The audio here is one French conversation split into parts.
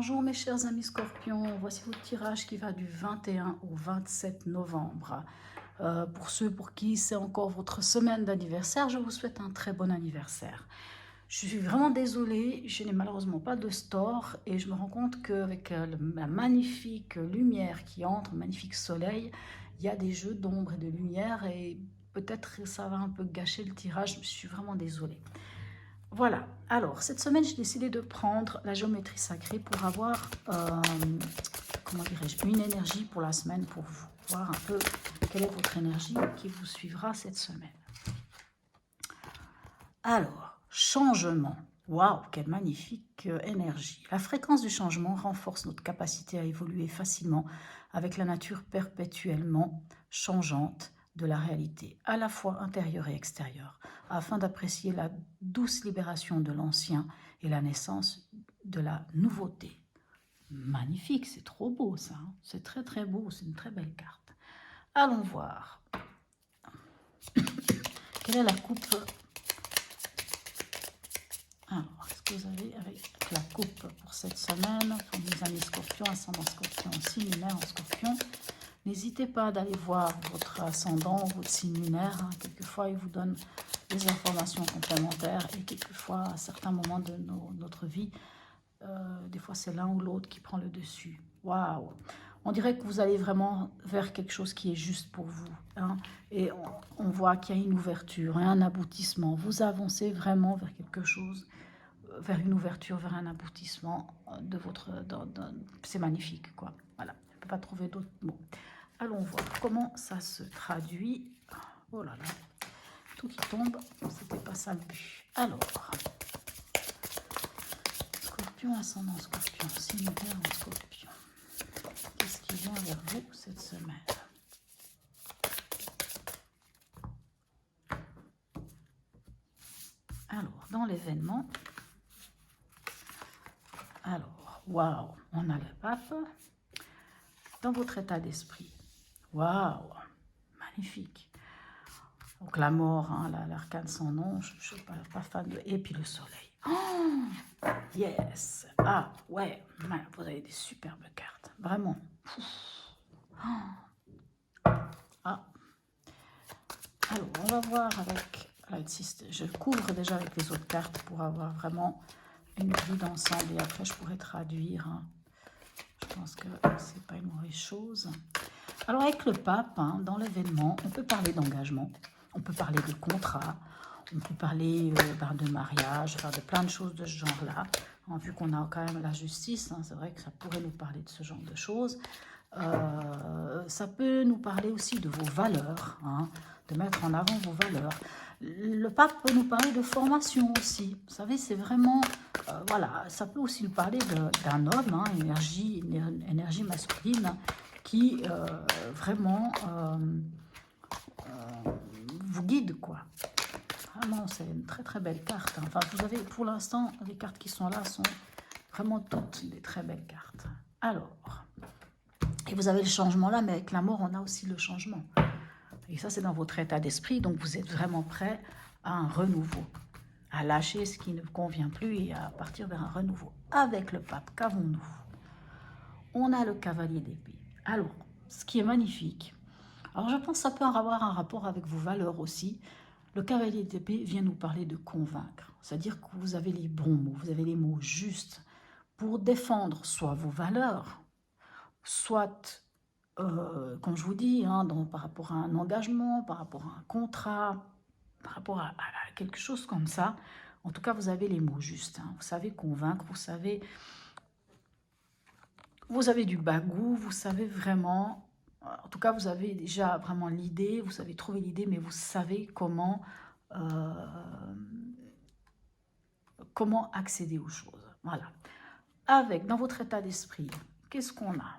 Bonjour mes chers amis scorpions, voici votre tirage qui va du 21 au 27 novembre. Pour ceux pour qui c'est encore votre semaine d'anniversaire, je vous souhaite un très bon anniversaire. Je suis vraiment désolée, je n'ai malheureusement pas de store et je me rends compte qu'avec la magnifique lumière qui entre, le magnifique soleil, il y a des jeux d'ombre et de lumière et peut-être ça va un peu gâcher le tirage, je suis vraiment désolée. Voilà, alors cette semaine j'ai décidé de prendre la géométrie sacrée pour avoir, comment dirais-je, une énergie pour la semaine pour vous, voir un peu quelle est votre énergie qui vous suivra cette semaine. Alors, changement, waouh, quelle magnifique énergie. La fréquence du changement renforce notre capacité à évoluer facilement avec la nature perpétuellement changeante de la réalité, à la fois intérieure et extérieure, afin d'apprécier la douce libération de l'ancien et la naissance de la nouveauté. Magnifique, c'est trop beau ça, hein, c'est très très beau, c'est une très belle carte. Allons voir. Quelle est la coupe? Alors, qu'est-ce que vous avez avec la coupe pour cette semaine? Pour mes amis scorpions, ascendant scorpion, signe lunaire en scorpion. N'hésitez pas d'aller voir votre ascendant, votre signe lunaire. Hein. Quelquefois, il vous donne des informations complémentaires et quelquefois, à certains moments de notre vie, des fois, c'est l'un ou l'autre qui prend le dessus. Waouh! On dirait que vous allez vraiment vers quelque chose qui est juste pour vous. Hein. Et on voit qu'il y a une ouverture, un aboutissement. Vous avancez vraiment vers quelque chose, vers une ouverture, vers un aboutissement de votre... c'est magnifique, quoi. Voilà, je ne peux pas trouver d'autres mots. Allons voir comment ça se traduit. Oh là là, tout qui tombe, c'était pas ça le but. Alors, scorpion, ascendant scorpion, signe lunaire en scorpion. Qu'est-ce qui vient vers vous cette semaine? Alors, dans l'événement, alors, waouh, on a le pape. Dans votre état d'esprit, waouh, magnifique. Donc la mort, hein, l'arcane sans nom, je ne suis pas fan de... Et puis le soleil. Oh, yes. Ah, ouais, vous avez des superbes cartes, vraiment. Ah. Alors, on va voir avec... Je couvre déjà avec les autres cartes pour avoir vraiment une vue d'ensemble et après je pourrais traduire. Hein. Je pense que c'est pas une mauvaise chose. Alors avec le pape, hein, dans l'événement, on peut parler d'engagement, on peut parler de contrat, on peut parler de mariage, enfin, de plein de choses de ce genre-là. Hein, vu qu'on a quand même la justice, hein, c'est vrai que ça pourrait nous parler de ce genre de choses. Ça peut nous parler aussi de vos valeurs, hein, de mettre en avant vos valeurs. Le pape peut nous parler de formation aussi. Vous savez, c'est vraiment... voilà, ça peut aussi nous parler d'un homme, hein, énergie masculine, qui vraiment vous guide, quoi. Vraiment, c'est une très très belle carte. Hein. Enfin, vous avez pour l'instant, les cartes qui sont là sont vraiment toutes des très belles cartes. Alors, et vous avez le changement là, mais avec la mort, on a aussi le changement. Et ça, c'est dans votre état d'esprit, donc vous êtes vraiment prêt à un renouveau, à lâcher ce qui ne vous convient plus et à partir vers un renouveau. Avec le pape, qu'avons-nous? On a le cavalier d'épée. Alors, ce qui est magnifique, alors je pense que ça peut avoir un rapport avec vos valeurs aussi. Le cavalier d'épée vient nous parler de convaincre, c'est-à-dire que vous avez les bons mots, vous avez les mots justes pour défendre soit vos valeurs, soit, comme je vous dis, hein, par rapport à un engagement, par rapport à un contrat, par rapport à quelque chose comme ça. En tout cas, vous avez les mots justes. Hein. Vous savez convaincre, vous avez du bagou, vous savez vraiment... En tout cas, vous avez déjà vraiment l'idée, vous savez trouver l'idée, mais vous savez comment accéder aux choses. Voilà. Avec, dans votre état d'esprit, qu'est-ce qu'on a?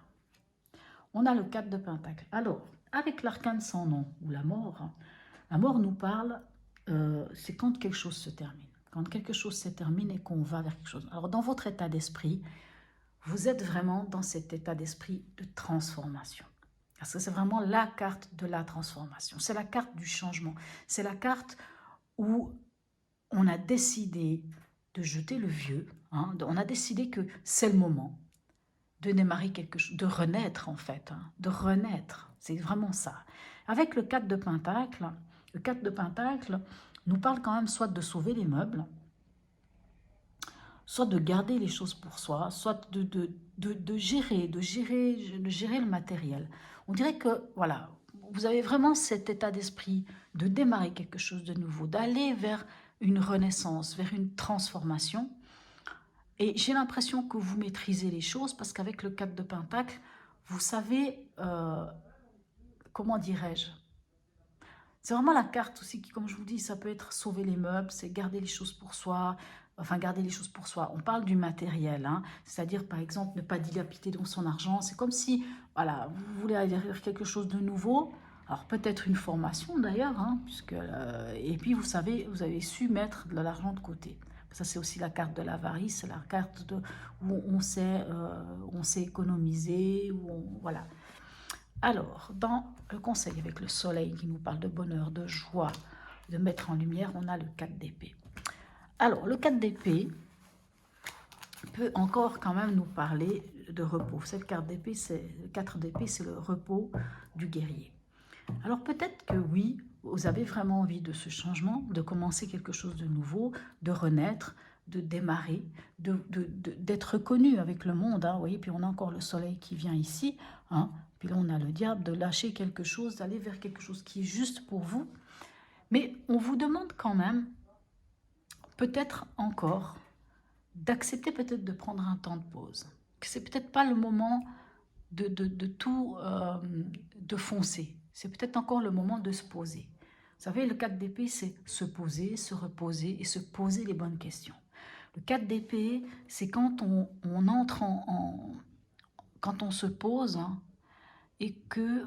On a le 4 de Pentacle. Alors, avec l'arcane sans nom, ou la mort nous parle, c'est quand quelque chose se termine. Quand quelque chose se termine et qu'on va vers quelque chose. Alors, dans votre état d'esprit, vous êtes vraiment dans cet état d'esprit de transformation. Parce que c'est vraiment la carte de la transformation. C'est la carte du changement. C'est la carte où on a décidé de jeter le vieux. Hein, on a décidé que c'est le moment. de démarrer quelque chose, de renaître en fait, hein, de renaître. C'est vraiment ça. Avec le 4 de Pentacle, le 4 de Pentacle nous parle quand même soit de sauver les meubles, soit de garder les choses pour soi, soit de gérer le matériel. On dirait que, voilà, vous avez vraiment cet état d'esprit de démarrer quelque chose de nouveau, d'aller vers une renaissance, vers une transformation. Et j'ai l'impression que vous maîtrisez les choses parce qu'avec le 4 de Pentacle, vous savez, comment dirais-je, c'est vraiment la carte aussi qui, comme je vous dis, ça peut être sauver les meubles, c'est garder les choses pour soi, enfin garder les choses pour soi. On parle du matériel, hein, c'est-à-dire par exemple ne pas dilapider dans son argent. C'est comme si, voilà, vous voulez aller vers quelque chose de nouveau, alors peut-être une formation d'ailleurs, hein, puisque, et puis vous savez, vous avez su mettre de l'argent de côté. Ça c'est aussi la carte de l'avarice, c'est la carte de, où on sait économiser, voilà. Alors, dans le conseil avec le soleil qui nous parle de bonheur, de joie, de mettre en lumière, on a le 4 d'épée. Alors, le 4 d'épée peut encore quand même nous parler de repos. Cette carte d'épée, le 4 d'épée, c'est le repos du guerrier. Alors peut-être que oui, vous avez vraiment envie de ce changement, de commencer quelque chose de nouveau, de renaître, de démarrer, d'être reconnu avec le monde. Hein, vous voyez, puis on a encore le soleil qui vient ici. Hein, puis là, on a le diable, de lâcher quelque chose, d'aller vers quelque chose qui est juste pour vous. Mais on vous demande quand même, peut-être encore, d'accepter peut-être de prendre un temps de pause. Que c'est peut-être pas le moment de tout de foncer. C'est peut-être encore le moment de se poser. Vous savez, le 4 d'épée, c'est se poser, se reposer et se poser les bonnes questions. Le 4 d'épée, c'est quand on entre quand on se pose, hein, et que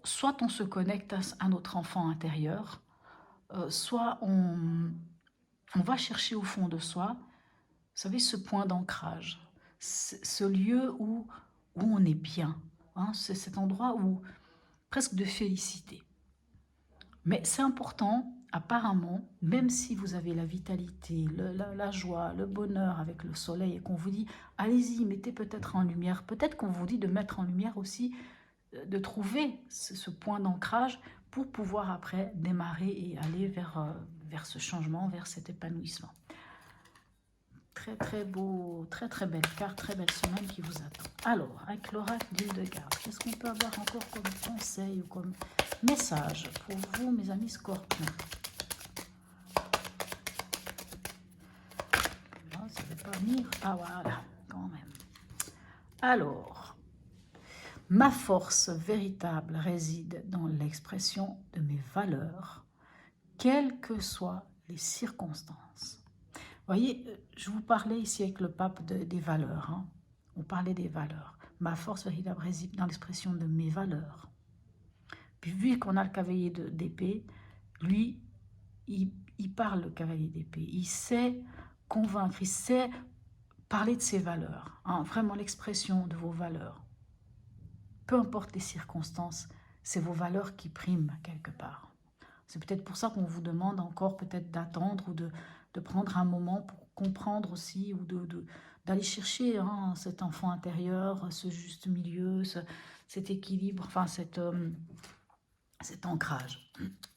soit on se connecte à notre enfant intérieur, soit on va chercher au fond de soi, vous savez, ce point d'ancrage, ce lieu où on est bien. Hein, c'est cet endroit où presque de félicité. Mais c'est important, apparemment, même si vous avez la vitalité, la joie, le bonheur avec le soleil et qu'on vous dit, allez-y, mettez peut-être en lumière, peut-être qu'on vous dit de mettre en lumière aussi, de trouver ce point d'ancrage pour pouvoir après démarrer et aller vers ce changement, vers cet épanouissement. Très très beau, très très belle carte, très belle semaine qui vous attend. Alors, avec l'oracle d'île de garde, qu'est-ce qu'on peut avoir encore comme conseil ou comme message pour vous, mes amis scorpions? Non, ça ne va pas venir. Ah voilà, quand même. Alors, ma force véritable réside dans l'expression de mes valeurs, quelles que soient les circonstances. Vous voyez, je vous parlais ici avec le pape des valeurs. Hein. On parlait des valeurs. Ma force véritable réside dans l'expression de mes valeurs. Puis vu qu'on a le cavalier d'épée, lui, il parle le cavalier d'épée. Il sait convaincre, il sait parler de ses valeurs. Hein, vraiment l'expression de vos valeurs. Peu importe les circonstances, c'est vos valeurs qui priment quelque part. C'est peut-être pour ça qu'on vous demande encore peut-être d'attendre ou de prendre un moment pour comprendre aussi ou d'aller chercher hein, cet enfant intérieur, ce juste milieu, cet équilibre, enfin cet ancrage.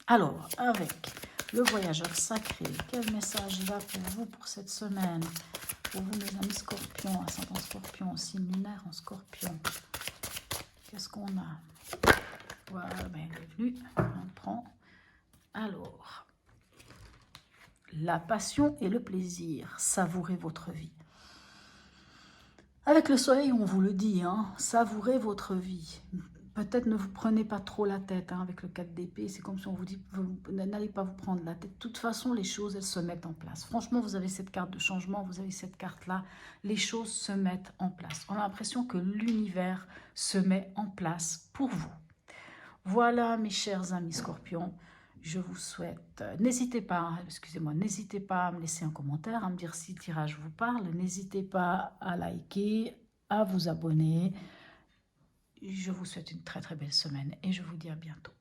Alors, avec le voyageur sacré, quel message il a pour vous pour cette semaine? Pour vous, mes amis scorpions, ascendant scorpion, signe lunaire en scorpion. Qu'est-ce qu'on a? Voilà, ben, il est venu, on prend. Alors, la passion et le plaisir, savourez votre vie. Avec le soleil, on vous le dit, hein, savourez votre vie. Peut-être ne vous prenez pas trop la tête hein, avec le 4 d'épée. C'est comme si on vous dit, n'allez pas vous prendre la tête. De toute façon, les choses, elles se mettent en place. Franchement, vous avez cette carte de changement, vous avez cette carte-là. Les choses se mettent en place. On a l'impression que l'univers se met en place pour vous. Voilà, mes chers amis scorpions. Je vous souhaite, n'hésitez pas, excusez-moi, n'hésitez pas à me laisser un commentaire, à me dire si le tirage vous parle. N'hésitez pas à liker, à vous abonner. Je vous souhaite une très très belle semaine et je vous dis à bientôt.